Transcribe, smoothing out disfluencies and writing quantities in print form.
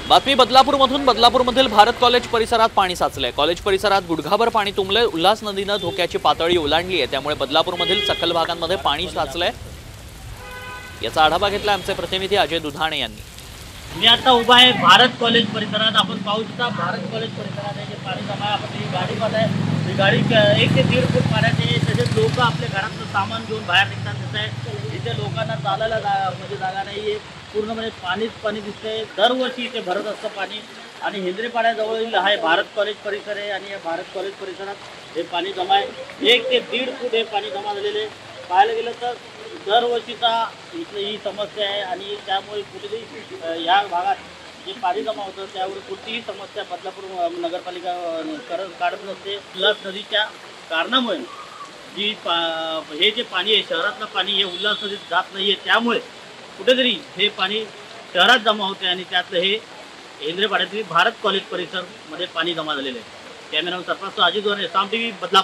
बातमी बदलापूरमधून बदलापूरमधील भारत कॉलेज परिसरात पाणी साचलंय। कॉलेज परिसरात गुडघाभर पाणी तुंबलंय। उल्हास नदीनं धोक्याची पातळी ओलांडली आहे, त्यामुळे बदलापूरमधील सखल भागांमध्ये पाणी साचलंय। याचा आढावा घेतला आमचे प्रतिनिधी अजय दुधाणे यांनी। मी आता उभा आहे भारत कॉलेज परिसरात। आपण पाहू शकता भारत कॉलेज परिसरात आहे जे पाणी जमा आहे। आपण ही गाडी पाहत आहे, ही गाडी 1 ते 1.5 फूट पाण्यात आहे। तसेच लोक आपल्या घरातलं सामान घेऊन बाहेर निघताना दिसत आहे। इथे लोकांना चालायला म्हणजे जागा नाही आहे, पूर्णपणे पाणीच पाणी दिसतंय। दरवर्षी इथे भरत असतं पाणी आणि हेंद्रेपाड्याजवळील हा भारत कॉलेज परिसर आहे आणि या भारत कॉलेज परिसरात हे पाणी जमा आहे। 1 ते 1.5 फूट हे पाणी जमा झालेले पाहायला गेलं तर दरवर्षीचा इथली ही समस्या आहे आणि त्यामुळे कुठेतरी या भागात जे पाणी जमा होतं त्यावर कुठलीही समस्या बदलापूर नगरपालिका काढत नसते। उल्हास नदीच्या कारणामुळे जी हे जे पाणी आहे शहरातलं पाणी हे उल्हास नदीत जात नाही आहे, त्यामुळे कुठेतरी हे पाणी शहरात जमा होते आणि त्यातलं हे हेंद्रेपाड्यातील भारत कॉलेज परिसरमध्ये पाणी जमा झालेलं आहे। कॅमेरामन सरपंच अजित दोने, साम टीव्ही, बदलापूर।